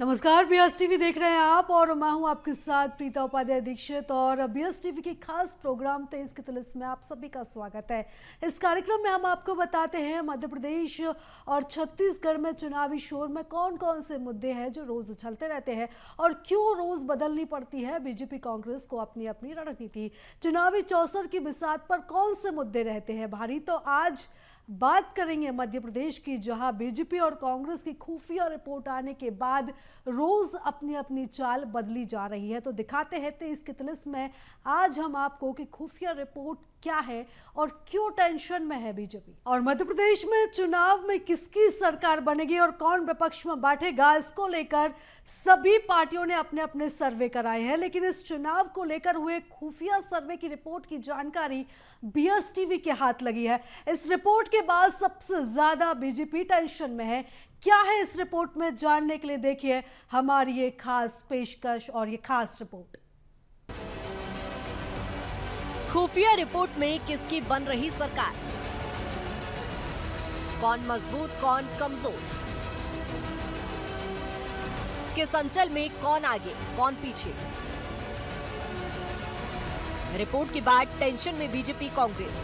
नमस्कार, BS TV देख रहे हैं आप और मैं हूं आपके साथ प्रीता उपाध्याय दीक्षित। और बीएस टीवी के खास प्रोग्राम तेज की तलिस में आप सभी का स्वागत है। इस कार्यक्रम में हम आपको बताते हैं मध्य प्रदेश और छत्तीसगढ़ में चुनावी शोर में कौन कौन से मुद्दे हैं जो रोज उछलते रहते हैं और क्यों रोज बदलनी पड़ती है बीजेपी कांग्रेस को अपनी अपनी रणनीति। चुनावी चौसर की बिसात पर कौन से मुद्दे रहते हैं भारी, तो आज बात करेंगे मध्य प्रदेश की, जहां बीजेपी और कांग्रेस की खुफिया रिपोर्ट आने के बाद रोज अपनी अपनी चाल बदली जा रही है। तो दिखाते हैं तेज की तलिस में आज हम आपको कि खुफिया रिपोर्ट क्या है और क्यों टेंशन में है बीजेपी, और मध्य प्रदेश में चुनाव में किसकी सरकार बनेगी और कौन विपक्ष में बैठेगा, इसको लेकर सभी पार्टियों ने अपने अपने सर्वे कराए हैं। लेकिन इस चुनाव को लेकर हुए खुफिया सर्वे की रिपोर्ट की जानकारी बीएस टीवी के हाथ लगी है। इस रिपोर्ट के बाद सबसे ज्यादा बीजेपी टेंशन में है। क्या है इस रिपोर्ट में, जानने के लिए देखिए हमारी ये खास पेशकश और ये खास रिपोर्ट। खुफिया रिपोर्ट में किसकी बन रही सरकार, कौन मजबूत कौन कमजोर, किस अंचल में कौन आगे कौन पीछे। रिपोर्ट के बाद टेंशन में बीजेपी कांग्रेस।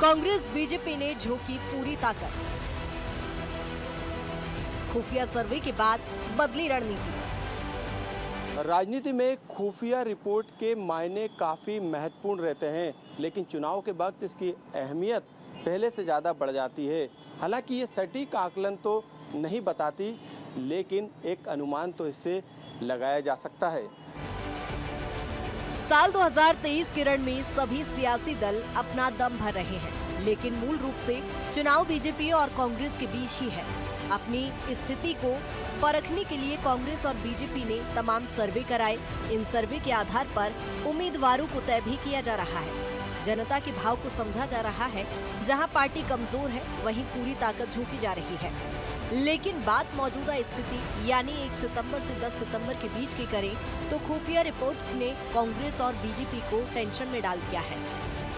कांग्रेस बीजेपी ने झोंकी पूरी ताकत। खुफिया सर्वे के बाद बदली रणनीति। राजनीति में खुफिया रिपोर्ट के मायने काफ़ी महत्वपूर्ण रहते हैं, लेकिन चुनाव के वक्त इसकी अहमियत पहले से ज़्यादा बढ़ जाती है। हालांकि ये सटीक आकलन तो नहीं बताती, लेकिन एक अनुमान तो इससे लगाया जा सकता है। साल 2023 के रण में सभी सियासी दल अपना दम भर रहे हैं, लेकिन मूल रूप से चुनाव बीजेपी और कांग्रेस के बीच ही है। अपनी स्थिति को परखने के लिए कांग्रेस और बीजेपी ने तमाम सर्वे कराए। इन सर्वे के आधार पर उम्मीदवारों को तय भी किया जा रहा है। जनता के भाव को समझा जा रहा है। जहां पार्टी कमजोर है वहीं पूरी ताकत झोंकी जा रही है। लेकिन बात मौजूदा स्थिति यानी 1 सितंबर से 10 सितंबर के बीच की करें तो खुफिया रिपोर्ट ने कांग्रेस और बीजेपी को टेंशन में डाल दिया है।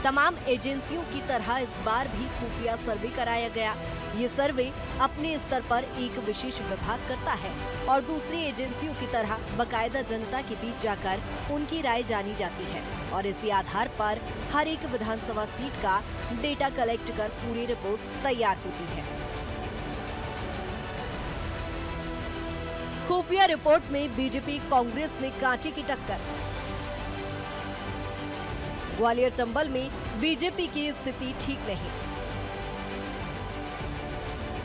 तमाम एजेंसियों की तरह इस बार भी खुफिया सर्वे कराया गया। ये सर्वे अपने स्तर पर एक विशेष विभाग करता है और दूसरी एजेंसियों की तरह बकायदा जनता के बीच जाकर उनकी राय जानी जाती है और इसी आधार पर हर एक विधानसभा सीट का डेटा कलेक्ट कर पूरी रिपोर्ट तैयार होती है। खुफिया रिपोर्ट में बीजेपी कांग्रेस में कांटे की टक्कर। ग्वालियर चंबल में बीजेपी की स्थिति ठीक नहीं।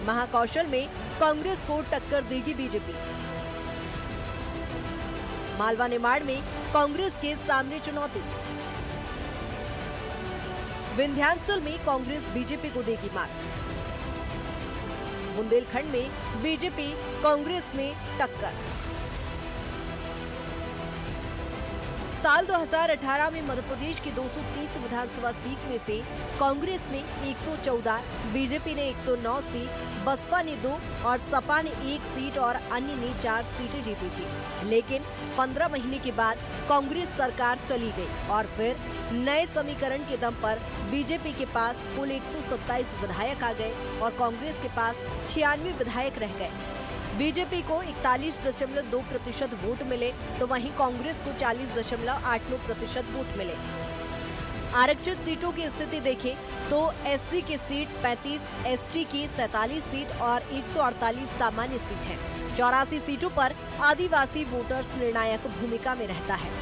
महाकौशल में कांग्रेस को टक्कर देगी बीजेपी। मालवा निमाड़ में कांग्रेस के सामने चुनौती। विंध्याचल में कांग्रेस बीजेपी को देगी मात। बुंदेलखंड में बीजेपी कांग्रेस में टक्कर। साल 2018 में मध्य प्रदेश की 230 विधानसभा सीट में से कांग्रेस ने 114, बीजेपी ने 109 सीट, बसपा ने 2 और सपा ने 1 सीट और अन्य ने 4 सीटें जीती थी। लेकिन 15 महीने के बाद कांग्रेस सरकार चली गई और फिर नए समीकरण के दम पर बीजेपी के पास कुल 127 विधायक आ गए और कांग्रेस के पास 96 विधायक रह गए। बीजेपी को 41.2% वोट मिले तो वहीं कांग्रेस को 40.89% वोट मिले। आरक्षित सीटों की स्थिति देखें तो एससी की सीट 35, एसटी की 47 सीट और 148 सामान्य सीट है। 84 सीटों पर आदिवासी वोटर्स निर्णायक भूमिका में रहता है।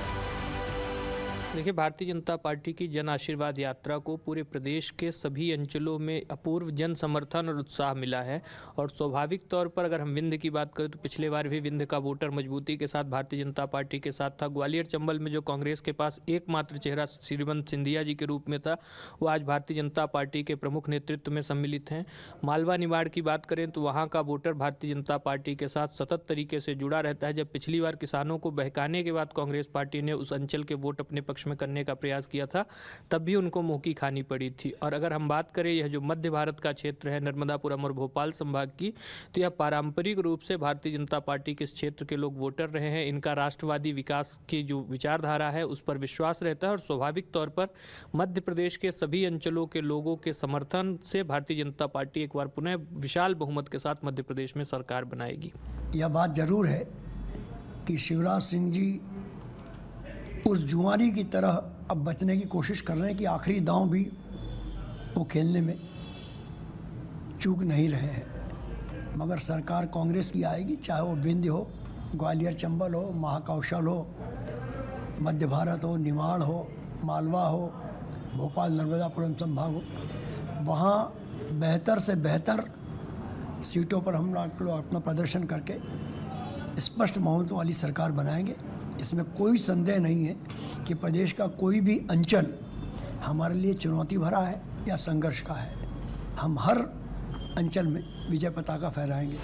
देखिए, भारतीय जनता पार्टी की जन आशीर्वाद यात्रा को पूरे प्रदेश के सभी अंचलों में अपूर्व जन समर्थन और उत्साह मिला है और स्वाभाविक तौर पर अगर हम विंध्य की बात करें तो पिछले बार भी विंध्य का वोटर मजबूती के साथ भारतीय जनता पार्टी के साथ था। ग्वालियर चंबल में जो कांग्रेस के पास एकमात्र चेहरा श्रीमंत सिंधिया जी के रूप में था, वो आज भारतीय जनता पार्टी के प्रमुख नेतृत्व में सम्मिलित हैं। मालवा निमाड़ की बात करें तो वहाँ का वोटर भारतीय जनता पार्टी के साथ सतत तरीके से जुड़ा रहता है। जब पिछली बार किसानों को बहकाने के बाद कांग्रेस पार्टी ने उस अंचल के वोट अपने पक्ष पक्ष में करने का प्रयास किया था, तब भी उनको मुँह की खानी पड़ी थी। और अगर हम बात करें यह जो मध्य भारत का क्षेत्र है, नर्मदापुरम और भोपाल संभाग की, तो यह पारंपरिक रूप से भारतीय जनता पार्टी के इस क्षेत्र के लोग वोटर रहे हैं। इनका राष्ट्रवादी विकास की जो विचारधारा है उस पर विश्वास रहता है और स्वाभाविक तौर पर मध्य प्रदेश के सभी अंचलों के लोगों के समर्थन से भारतीय जनता पार्टी एक बार पुनः विशाल बहुमत के साथ मध्य प्रदेश में सरकार बनाएगी। यह बात जरूर है कि शिवराज सिंह जी उस जुआरी की तरह अब बचने की कोशिश कर रहे हैं कि आखिरी दांव भी वो खेलने में चूक नहीं रहे हैं। मगर सरकार कांग्रेस की आएगी, चाहे वो विंध्य हो, ग्वालियर चंबल हो, महाकौशल हो, मध्य भारत हो, निमाड़ हो, मालवा हो, भोपाल नर्मदापुरम संभाग हो। वहाँ बेहतर से बेहतर सीटों पर हम लोग अपना प्रदर्शन करके स्पष्ट बहुमत वाली सरकार बनाएंगे। इसमें कोई संदेह नहीं है कि प्रदेश का कोई भी अंचल हमारे लिए चुनौती भरा है या संघर्ष का है। हम हर अंचल में विजय पताका फहराएंगे।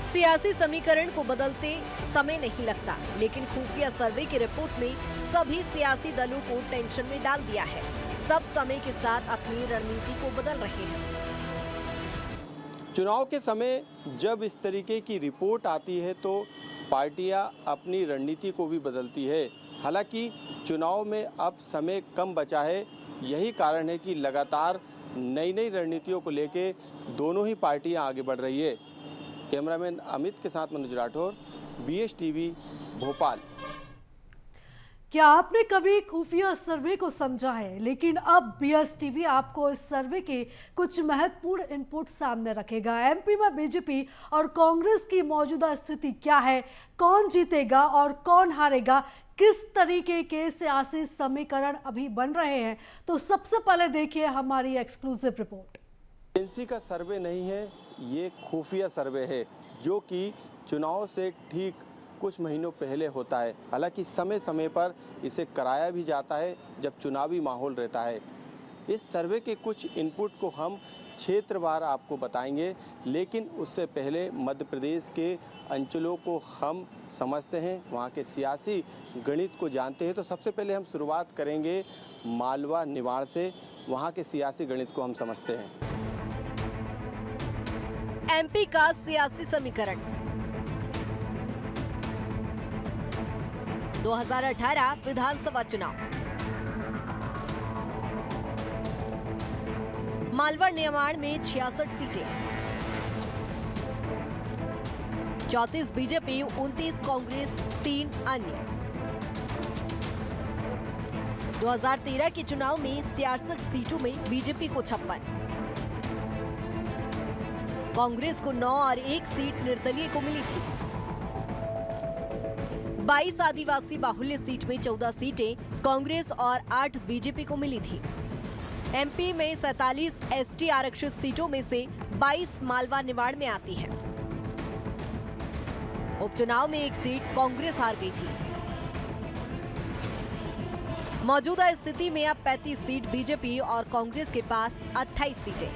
सियासी समीकरण को बदलते समय नहीं लगता, लेकिन खुफिया सर्वे की रिपोर्ट में सभी सियासी दलों को टेंशन में डाल दिया है। सब समय के साथ अपनी रणनीति को बदल रहे हैं। चुनाव के समय जब इस तरीके की रिपोर्ट आती है तो पार्टियां अपनी रणनीति को भी बदलती है। हालांकि चुनाव में अब समय कम बचा है, यही कारण है कि लगातार नई नई रणनीतियों को लेके दोनों ही पार्टियां आगे बढ़ रही है। कैमरामैन अमित के साथ मनोज राठौर, BSTV, भोपाल। क्या आपने कभी खुफिया सर्वे को समझा है? लेकिन अब BSTV आपको इस सर्वे के कुछ महत्वपूर्ण इनपुट सामने रखेगा। MP में बीजेपी और कांग्रेस की मौजूदा स्थिति क्या है, कौन जीतेगा और कौन हारेगा, किस तरीके के सियासी समीकरण अभी बन रहे हैं, तो सबसे पहले देखिए हमारी एक्सक्लूसिव रिपोर्ट। एजेंसी का सर्वे नहीं है, ये खुफिया सर्वे है जो कि चुनाव से ठीक कुछ महीनों पहले होता है। हालांकि समय समय पर इसे कराया भी जाता है जब चुनावी माहौल रहता है। इस सर्वे के कुछ इनपुट को हम क्षेत्रवार आपको बताएंगे, लेकिन उससे पहले मध्य प्रदेश के अंचलों को हम समझते हैं, वहाँ के सियासी गणित को जानते हैं। तो सबसे पहले हम शुरुआत करेंगे मालवा निमाड़ से, वहाँ के सियासी गणित को हम समझते हैं। MP का सियासी समीकरण 2018 विधानसभा चुनाव। मालवा निमाड़ में 66 सीटें, 34 बीजेपी, 29 कांग्रेस, 3 अन्य। 2013 के चुनाव में 66 सीटों में बीजेपी को 56, कांग्रेस को 9 और 1 सीट निर्दलीय को मिली थी। 22 आदिवासी बाहुल्य सीट में 14 सीटें कांग्रेस और 8 बीजेपी को मिली थी। MP में 47 ST आरक्षित सीटों में से 22 मालवा निमाड़ में आती है। उपचुनाव में 1 सीट कांग्रेस हार गई थी। मौजूदा स्थिति में अब 35 सीट बीजेपी और कांग्रेस के पास 28 सीटें।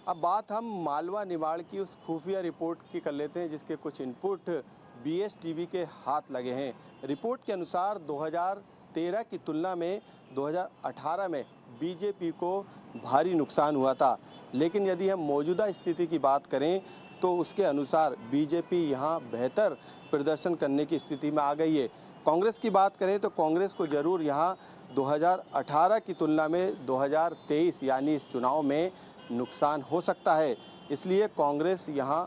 अब बात हम मालवा निमाड़ की उस खुफिया रिपोर्ट की कर लेते हैं जिसके कुछ इनपुट BSTV के हाथ लगे हैं। रिपोर्ट के अनुसार 2013 की तुलना में 2018 में बीजेपी को भारी नुकसान हुआ था, लेकिन यदि हम मौजूदा स्थिति की बात करें तो उसके अनुसार बीजेपी यहां बेहतर प्रदर्शन करने की स्थिति में आ गई है। कांग्रेस की बात करें तो कांग्रेस को जरूर यहां 2018 की तुलना में 2023 यानी इस चुनाव में नुकसान हो सकता है। इसलिए कांग्रेस यहां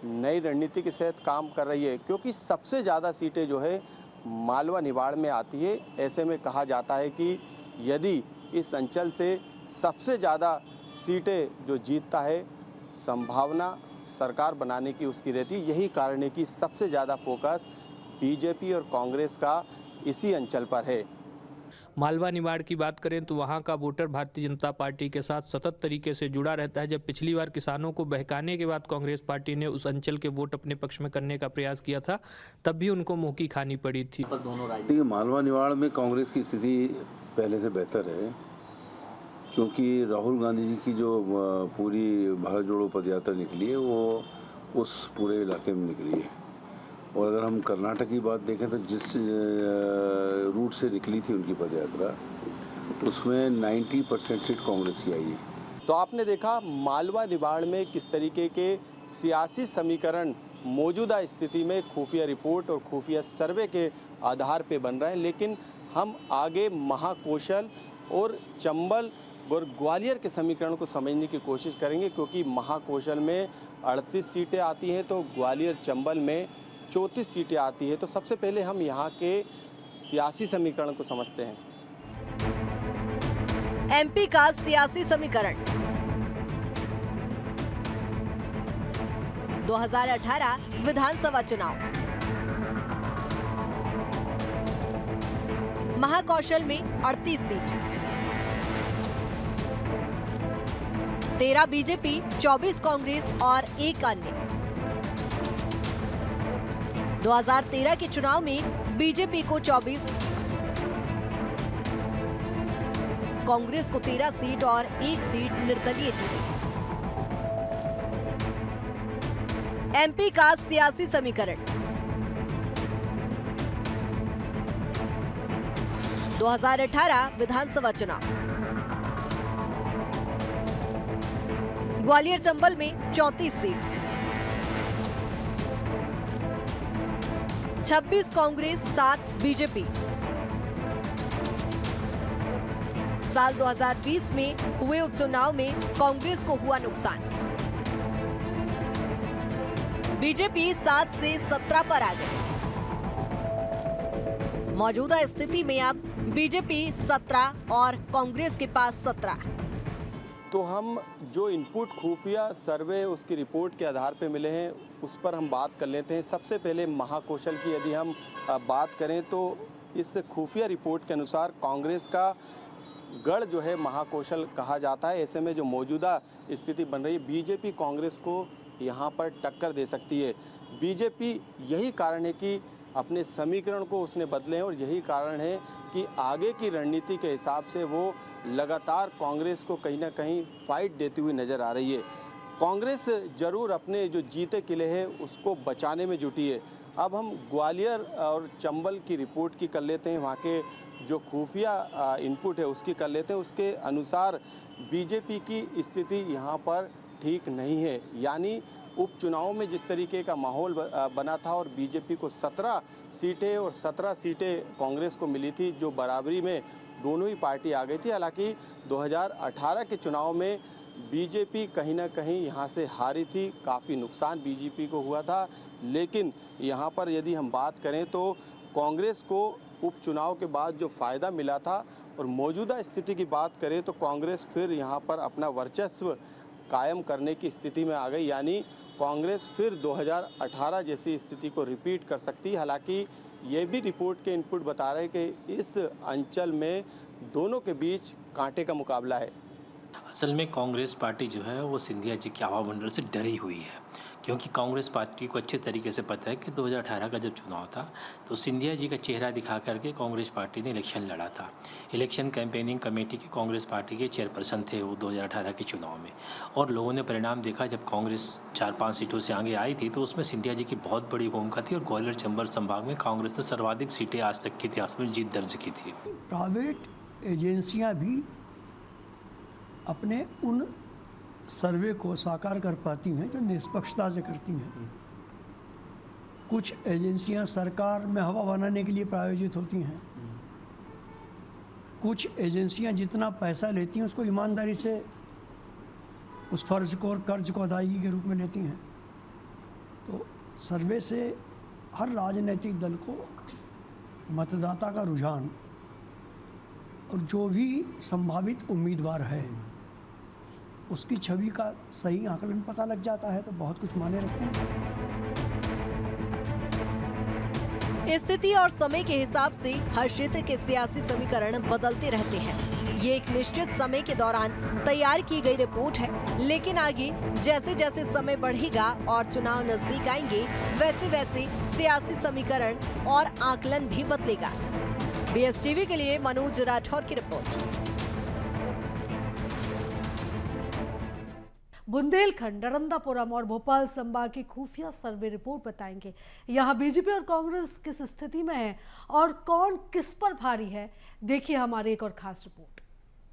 नई रणनीति के साथ काम कर रही है, क्योंकि सबसे ज़्यादा सीटें जो है मालवा निमाड़ में आती है। ऐसे में कहा जाता है कि यदि इस अंचल से सबसे ज़्यादा सीटें जो जीतता है, संभावना सरकार बनाने की उसकी रहती है। यही कारण है कि सबसे ज़्यादा फोकस बीजेपी और कांग्रेस का इसी अंचल पर है। मालवा निमाड़ की बात करें तो वहाँ का वोटर भारतीय जनता पार्टी के साथ सतत तरीके से जुड़ा रहता है। जब पिछली बार किसानों को बहकाने के बाद कांग्रेस पार्टी ने उस अंचल के वोट अपने पक्ष में करने का प्रयास किया था, तब भी उनको मुँह की खानी पड़ी थी। देखिए, मालवा निमाड़ में कांग्रेस की स्थिति पहले से बेहतर है, क्योंकि राहुल गांधी जी की जो पूरी भारत जोड़ो पदयात्रा निकली है वो उस पूरे इलाके में निकली है। और अगर हम कर्नाटक की बात देखें तो जिस रूट रूट से निकली थी उनकी पदयात्रा, उसमें 90% सीट कांग्रेस की आई है। तो आपने देखा मालवा निवाड़ में किस तरीके के सियासी समीकरण मौजूदा स्थिति में खुफिया रिपोर्ट और खुफिया सर्वे के आधार पे बन रहे हैं, लेकिन हम आगे महाकौशल और चंबल और ग्वालियर के समीकरण को समझने की कोशिश करेंगे, क्योंकि महाकौशल में 38 सीटें आती हैं तो ग्वालियर चंबल में 34 सीटें आती हैं। तो सबसे पहले हम यहाँ के सियासी समीकरण को समझते हैं। एमपी का सियासी समीकरण 2018 विधानसभा चुनाव। महाकौशल में 38 सीट, 13 बीजेपी, 24 कांग्रेस और 1 अन्य। 2013 के चुनाव में बीजेपी को 24, कांग्रेस को 13 सीट और 1 सीट निर्दलीय जीती। एमपी का सियासी समीकरण 2018 विधानसभा चुनाव। ग्वालियर चंबल में 34 सीट, 26 कांग्रेस, 7 बीजेपी। साल 2020 में हुए उपचुनाव में कांग्रेस को हुआ नुकसान, बीजेपी 7 से 17 पर आ गई। मौजूदा स्थिति में अब बीजेपी 17 और कांग्रेस के पास 17। तो हम जो इनपुट खुफिया सर्वे उसकी रिपोर्ट के आधार पे मिले हैं उस पर हम बात कर लेते हैं। सबसे पहले महाकौशल की यदि हम बात करें तो इस खुफिया रिपोर्ट के अनुसार कांग्रेस का गढ़ जो है महाकौशल कहा जाता है। ऐसे में जो मौजूदा स्थिति बन रही है, बीजेपी कांग्रेस को यहाँ पर टक्कर दे सकती है। बीजेपी यही कारण है कि अपने समीकरण को उसने बदले हैं और यही कारण है कि आगे की रणनीति के हिसाब से वो लगातार कांग्रेस को कहीं ना कहीं फाइट देती हुई नज़र आ रही है। कांग्रेस जरूर अपने जो जीते किले हैं उसको बचाने में जुटी है। अब हम ग्वालियर और चंबल की रिपोर्ट की कर लेते हैं, वहाँ के जो खुफिया इनपुट है उसकी कर लेते हैं। उसके अनुसार बीजेपी की स्थिति यहाँ पर ठीक नहीं है, यानी उपचुनाव में जिस तरीके का माहौल बना था और बीजेपी को 17 सीटें और 17 सीटें कांग्रेस को मिली थी, जो बराबरी में दोनों ही पार्टी आ गई थी। हालांकि 2018 के चुनाव में बीजेपी कहीं ना कहीं यहाँ से हारी थी, काफ़ी नुकसान बीजेपी को हुआ था। लेकिन यहाँ पर यदि हम बात करें तो कांग्रेस को उपचुनाव के बाद जो फ़ायदा मिला था और मौजूदा स्थिति की बात करें तो कांग्रेस फिर यहाँ पर अपना वर्चस्व कायम करने की स्थिति में आ गई, यानी कांग्रेस फिर 2018 जैसी स्थिति को रिपीट कर सकती है। हालांकि ये भी रिपोर्ट के इनपुट बता रहे हैं कि इस अंचल में दोनों के बीच कांटे का मुकाबला है। असल में कांग्रेस पार्टी जो है वो सिंधिया जी के आवामंडल से डरी हुई है, क्योंकि कांग्रेस पार्टी को अच्छे तरीके से पता है कि 2018 का जब चुनाव था तो सिंधिया जी का चेहरा दिखा करके कांग्रेस पार्टी ने इलेक्शन लड़ा था। इलेक्शन कैंपेनिंग कमेटी के कांग्रेस पार्टी के चेयरपर्सन थे वो 2018 के चुनाव में, और लोगों ने परिणाम देखा। जब कांग्रेस 4-5 सीटों से आगे आई थी तो उसमें सिंधिया जी की बहुत बड़ी भूमिका थी और ग्वालियर चंबल संभाग में कांग्रेस ने सर्वाधिक सीटें आज तक के इतिहास में जीत दर्ज की थी। प्राइवेट एजेंसियां भी अपने उन सर्वे को साकार कर पाती हैं जो निष्पक्षता से करती हैं। कुछ एजेंसियां सरकार में हवा बनाने के लिए प्रायोजित होती हैं, कुछ एजेंसियां जितना पैसा लेती हैं उसको ईमानदारी से उस फर्ज को और कर्ज को अदायगी के रूप में लेती हैं। तो सर्वे से हर राजनीतिक दल को मतदाता का रुझान और जो भी संभावित उम्मीदवार है उसकी छवि का सही आकलन पता लग जाता है, तो बहुत कुछ माने रखते हैं। स्थिति और समय के हिसाब से हर क्षेत्र के सियासी समीकरण बदलते रहते हैं। ये एक निश्चित समय के दौरान तैयार की गई रिपोर्ट है, लेकिन आगे जैसे जैसे समय बढ़ेगा और चुनाव नजदीक आएंगे वैसे वैसे सियासी समीकरण और आकलन भी बदलेगा। BSTV के लिए मनोज राठौर की रिपोर्ट। बुंदेलखंड, नर्मदापुरम और भोपाल संभाग की खुफिया सर्वे रिपोर्ट बताएंगे। यहाँ बीजेपी और कांग्रेस किस स्थिति में है और कौन किस पर भारी है, देखिए हमारी एक और खास रिपोर्ट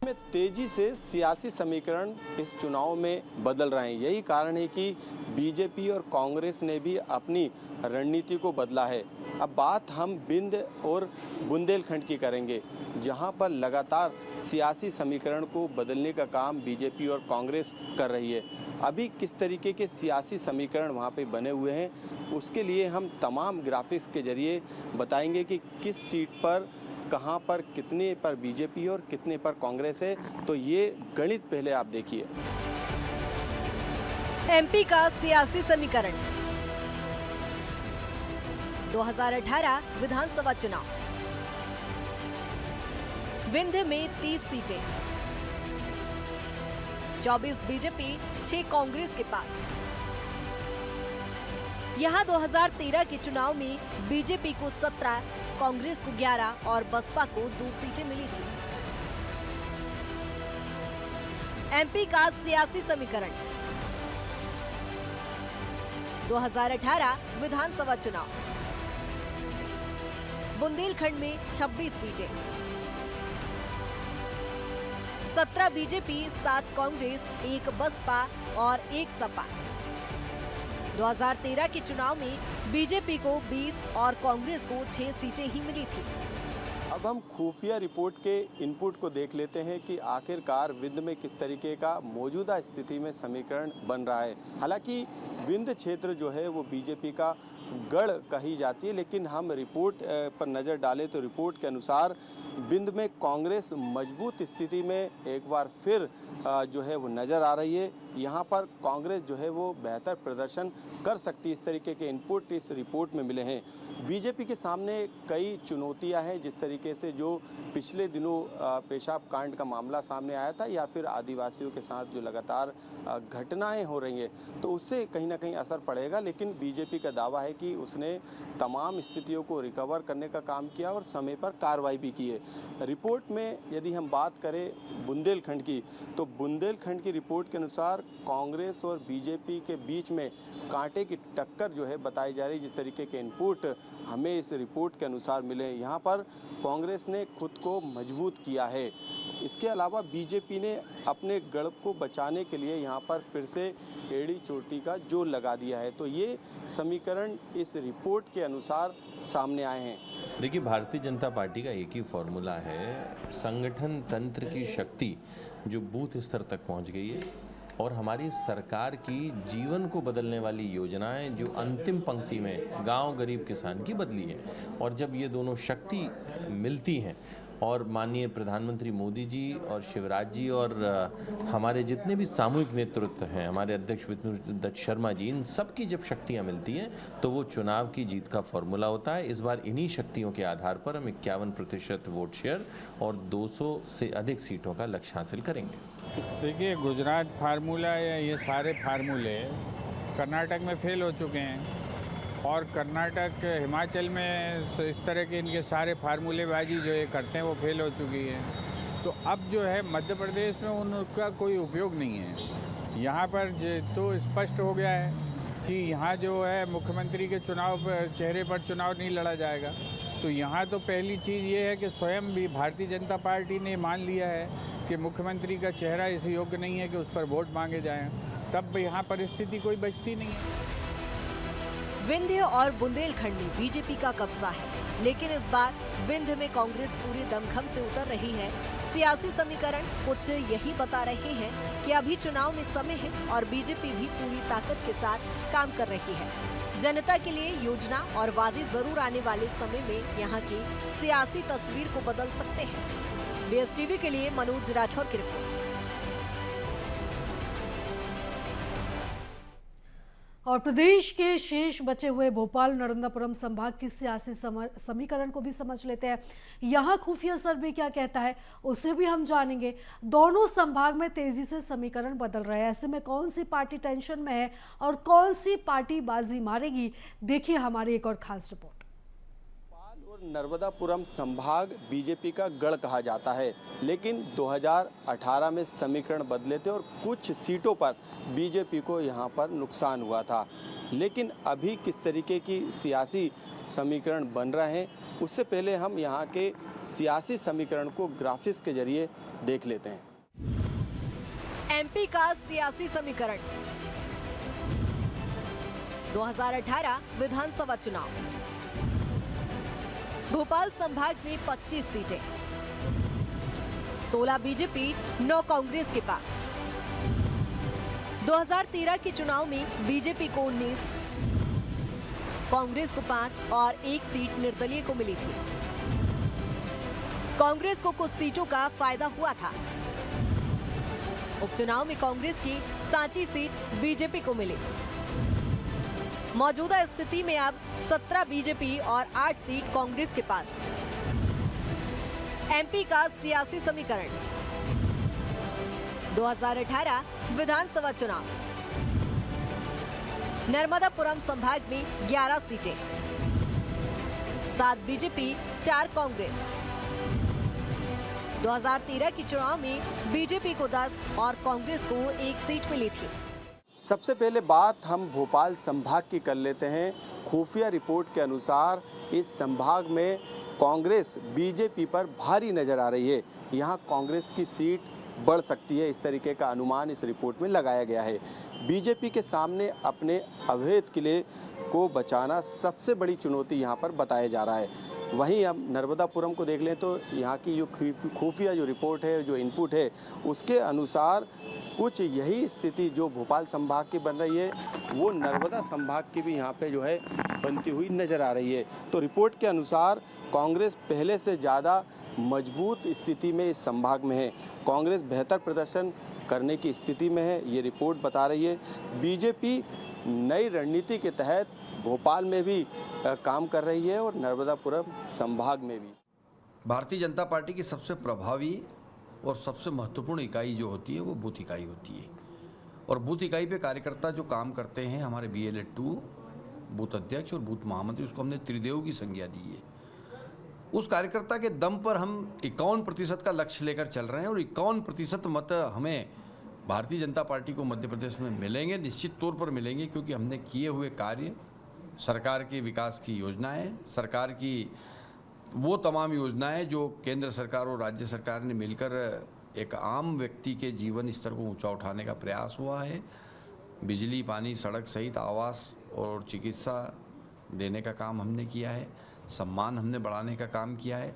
में। तेजी से सियासी समीकरण इस चुनाव में बदल रहे हैं। यही कारण है कि बीजेपी और कांग्रेस ने भी अपनी रणनीति को बदला है। अब बात हम बिंद और बुंदेलखंड की करेंगे, जहां पर लगातार सियासी समीकरण को बदलने का काम बीजेपी और कांग्रेस कर रही है। अभी किस तरीके के सियासी समीकरण वहां पे बने हुए हैं, उसके लिए हम तमाम ग्राफिक्स के जरिए बताएंगे कि किस सीट पर, कहां पर, कितने पर बीजेपी और कितने पर कांग्रेस है। तो ये गणित पहले आप देखिए। एमपी का सियासी समीकरण। 2018 विधानसभा चुनाव। विंध्य में 30 सीटें, 24 बीजेपी, 6 कांग्रेस के पास। यहां 2013 के चुनाव में बीजेपी को 17, कांग्रेस को 11 और बसपा को 2 सीटें मिली थी। एमपी का सियासी समीकरण। 2018 विधानसभा चुनाव। बुंदेलखंड में 26 सीटें, 17 बीजेपी, 7 कांग्रेस, 1 बसपा और 1 सपा। 2013 के चुनाव में बीजेपी को 20 और कांग्रेस को 6 सीटें ही मिली थी। अब हम खुफिया रिपोर्ट के इनपुट को देख लेते हैं कि आखिरकार विंध्य में किस तरीके का मौजूदा स्थिति में समीकरण बन रहा है। हालांकि विंध्य क्षेत्र जो है वो बीजेपी का गढ़ कही जाती है, लेकिन हम रिपोर्ट पर नज़र डालें तो रिपोर्ट के अनुसार विंध्य में कांग्रेस मजबूत स्थिति में एक बार फिर जो है वो नज़र आ रही है। यहाँ पर कांग्रेस जो है वो बेहतर प्रदर्शन कर सकती है। इस तरीके के इनपुट इस रिपोर्ट में मिले हैं। बीजेपी के सामने कई चुनौतियां हैं, जिस तरीके से जो पिछले दिनों पेशाब कांड का मामला सामने आया था या फिर आदिवासियों के साथ जो लगातार घटनाएं हो रही हैं, तो उससे कहीं ना कहीं असर पड़ेगा। लेकिन बीजेपी का दावा है कि उसने तमाम स्थितियों को रिकवर करने का काम किया और समय पर कार्रवाई भी की है। रिपोर्ट में यदि हम बात करें बुंदेलखंड की, तो बुंदेलखंड की रिपोर्ट के अनुसार कांग्रेस और बीजेपी के बीच में कांटे की टक्कर जो है बताई जा रही है। जिस तरीके के इनपुट हमें इस रिपोर्ट के अनुसार मिले, यहाँ पर कांग्रेस ने खुद को मजबूत किया है। इसके अलावा बीजेपी ने अपने गढ़ को बचाने के लिए यहाँ पर फिर से एड़ी चोटी का जोर लगा दिया है। तो ये समीकरण इस रिपोर्ट के अनुसार सामने आए हैं। देखिए, भारतीय जनता पार्टी का एक ही फॉर्मूला है, संगठन तंत्र की शक्ति जो बूथ स्तर तक पहुंच गई है और हमारी सरकार की जीवन को बदलने वाली योजनाएं जो अंतिम पंक्ति में गांव गरीब किसान की बदली है। और जब ये दोनों शक्ति मिलती हैं और माननीय प्रधानमंत्री मोदी जी और शिवराज जी और हमारे जितने भी सामूहिक नेतृत्व हैं, हमारे अध्यक्ष विष्णुदत्त शर्मा जी, इन सब की जब शक्तियां मिलती हैं तो वो चुनाव की जीत का फॉर्मूला होता है। इस बार इन्हीं शक्तियों के आधार पर हम 51% वोट शेयर और 200 से अधिक सीटों का लक्ष्य हासिल करेंगे। देखिए, गुजरात फार्मूला या ये सारे फार्मूले कर्नाटक में फेल हो चुके हैं और कर्नाटक, हिमाचल में इस तरह के इनके सारे फार्मूलेबाजी जो ये करते हैं वो फेल हो चुकी है। तो अब जो है मध्य प्रदेश में उनका कोई उपयोग नहीं है। यहाँ पर तो स्पष्ट हो गया है कि यहाँ जो है मुख्यमंत्री के चेहरे पर चुनाव नहीं लड़ा जाएगा। तो यहाँ तो पहली चीज़ ये है कि स्वयं भी भारतीय जनता पार्टी ने मान लिया है कि मुख्यमंत्री का चेहरा इस योग्य नहीं है कि उस पर वोट मांगे जाएं। तब यहाँ परिस्थिति कोई बचती नहीं है। विंध्य और बुंदेलखंड में बीजेपी का कब्जा है, लेकिन इस बार विंध्य में कांग्रेस पूरे दमखम से उतर रही है। सियासी समीकरण कुछ यही बता रहे हैं कि अभी चुनाव में समय है और बीजेपी भी पूरी ताकत के साथ काम कर रही है। जनता के लिए योजना और वादे जरूर आने वाले समय में यहाँ की सियासी तस्वीर को बदल सकते हैं। बीएसटीवी के लिए मनोज राठौर की रिपोर्ट। और प्रदेश के शेष बचे हुए भोपाल नर्मदापुरम संभाग की सियासी समीकरण को भी समझ लेते हैं। यहाँ खुफिया सर्वे क्या कहता है उसे भी हम जानेंगे। दोनों संभाग में तेजी से समीकरण बदल रहे हैं। ऐसे में कौन सी पार्टी टेंशन में है और कौन सी पार्टी बाजी मारेगी, देखिए हमारी एक और खास रिपोर्ट। भोपाल और नर्मदापुरम संभाग बीजेपी का गढ़ कहा जाता है, लेकिन 2018 में समीकरण बदले थे और कुछ सीटों पर बीजेपी को यहां पर नुकसान हुआ था। लेकिन अभी किस तरीके की सियासी समीकरण बन रहे हैं, उससे पहले हम यहां के सियासी समीकरण को ग्राफिक्स के जरिए देख लेते हैं। एमपी का सियासी समीकरण 2018 विधानसभा चुनाव। भोपाल संभाग में 25 सीटें, 16 बीजेपी, 9 कांग्रेस के पास। 2013 के चुनाव में बीजेपी को 19, कांग्रेस को 5 और 1 सीट निर्दलीय को मिली थी। कांग्रेस को कुछ सीटों का फायदा हुआ था। उपचुनाव में कांग्रेस की सांची सीट बीजेपी को मिली। मौजूदा स्थिति में अब 17 बीजेपी और 8 सीट कांग्रेस के पास। एमपी का सियासी समीकरण 2018 विधानसभा चुनाव। नर्मदापुरम संभाग में 11 सीटें, 7 बीजेपी, 4 कांग्रेस। 2013 के चुनाव में बीजेपी को 10 और कांग्रेस को 1 सीट मिली थी। सबसे पहले बात हम भोपाल संभाग की कर लेते हैं। खुफिया रिपोर्ट के अनुसार इस संभाग में कांग्रेस बीजेपी पर भारी नजर आ रही है। यहां कांग्रेस की सीट बढ़ सकती है, इस तरीके का अनुमान इस रिपोर्ट में लगाया गया है। बीजेपी के सामने अपने अवैध किले को बचाना सबसे बड़ी चुनौती यहां पर बताया जा रहा है। वहीं हम नर्मदापुरम को देख लें तो यहाँ की जो खुफिया जो रिपोर्ट है, जो इनपुट है, उसके अनुसार कुछ यही स्थिति जो भोपाल संभाग की बन रही है वो नर्मदा संभाग की भी यहाँ पे जो है बनती हुई नज़र आ रही है। तो रिपोर्ट के अनुसार कांग्रेस पहले से ज़्यादा मजबूत स्थिति में इस संभाग में है। कांग्रेस बेहतर प्रदर्शन करने की स्थिति में है, ये रिपोर्ट बता रही है। बीजेपी नई रणनीति के तहत भोपाल में भी काम कर रही है और नर्मदापुरम संभाग में भी। भारतीय जनता पार्टी की सबसे प्रभावी और सबसे महत्वपूर्ण इकाई जो होती है वो बूथ इकाई होती है। और बूथ इकाई पे कार्यकर्ता जो काम करते हैं, हमारे BLA-2 बूथ अध्यक्ष और बूथ महामंत्री, उसको हमने त्रिदेव की संज्ञा दी है। उस कार्यकर्ता के दम पर हम 51% का लक्ष्य लेकर चल रहे हैं और 51% मत हमें भारतीय जनता पार्टी को मध्य प्रदेश में मिलेंगे, निश्चित तौर पर मिलेंगे, क्योंकि हमने किए हुए कार्य, सरकार की विकास की योजनाएं, सरकार की वो तमाम योजनाएं जो केंद्र सरकार और राज्य सरकार ने मिलकर एक आम व्यक्ति के जीवन स्तर को ऊंचा उठाने का प्रयास हुआ है। बिजली, पानी, सड़क सहित आवास और चिकित्सा देने का काम हमने किया है। सम्मान हमने बढ़ाने का काम किया है।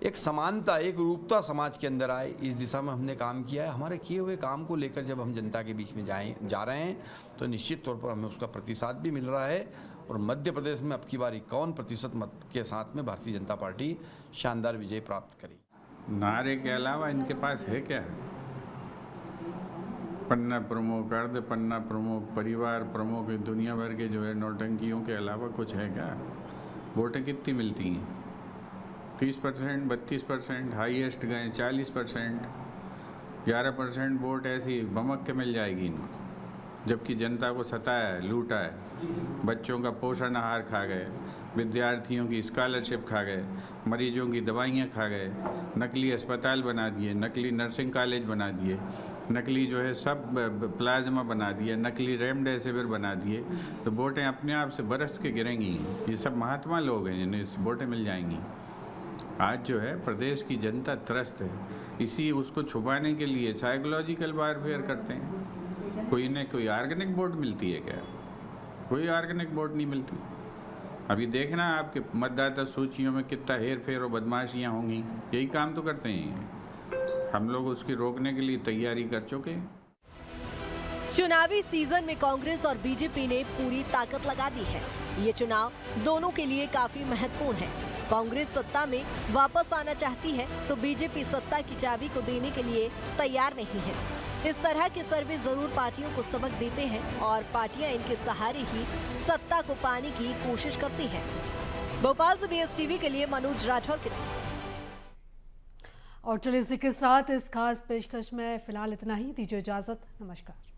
एक समानता, एक रूपता समाज के अंदर आए, इस दिशा में हमने काम किया है। हमारे किए हुए काम को लेकर जब हम जनता के बीच में जा रहे हैं तो निश्चित तौर पर हमें उसका प्रतिसाद भी मिल रहा है। और मध्य प्रदेश में अब की बार 51% मत के साथ में भारतीय जनता पार्टी शानदार विजय प्राप्त करेगी। नारे के अलावा इनके पास है क्या? पन्ना प्रमुख, अर्ध पन्ना प्रमुख, परिवार प्रमुख, दुनिया भर के जो है नौटंकियों के अलावा कुछ है क्या? वोटें कितनी मिलती हैं? 30%, 32%, हाईएस्ट गए 40%, 11% वोट ऐसी बमक के मिल जाएगी इनको। जबकि जनता को सताया है, लूटा है, बच्चों का पोषण आहार खा गए, विद्यार्थियों की स्कॉलरशिप खा गए, मरीजों की दवाइयाँ खा गए, नकली अस्पताल बना दिए, नकली नर्सिंग कॉलेज बना दिए, नकली जो है सब प्लाज्मा बना दिए, नकली रेमडेसिविर बना दिए। तो वोटें अपने आप से बरस के गिरेंगी। ये सब महात्मा लोग हैं जिन्हें वोटें मिल जाएंगी। आज जो है प्रदेश की जनता त्रस्त है, इसी उसको छुपाने के लिए साइकोलॉजिकल वारफेयर करते हैं। कोई न कोई ऑर्गेनिक वोट मिलती है क्या? कोई ऑर्गेनिक वोट नहीं मिलती। अभी देखना आपके मतदाता सूचियों में कितना हेर फेर और बदमाशियाँ होंगी। यही काम तो करते हैं। हम लोग उसकी रोकने के लिए तैयारी कर चुके हैं। चुनावी सीजन में कांग्रेस और बीजेपी ने पूरी ताकत लगा दी है। ये चुनाव दोनों के लिए काफी महत्वपूर्ण है। कांग्रेस सत्ता में वापस आना चाहती है तो बीजेपी सत्ता की चाबी को देने के लिए तैयार नहीं है। इस तरह के सर्वे जरूर पार्टियों को सबक देते हैं और पार्टियां इनके सहारे ही सत्ता को पाने की कोशिश करती हैं। भोपाल से BSTV के लिए मनोज राठौर की रिपोर्ट। और चलिए इसी के साथ इस खास पेशकश में फिलहाल इतना ही। दीजिए इजाजत। नमस्कार।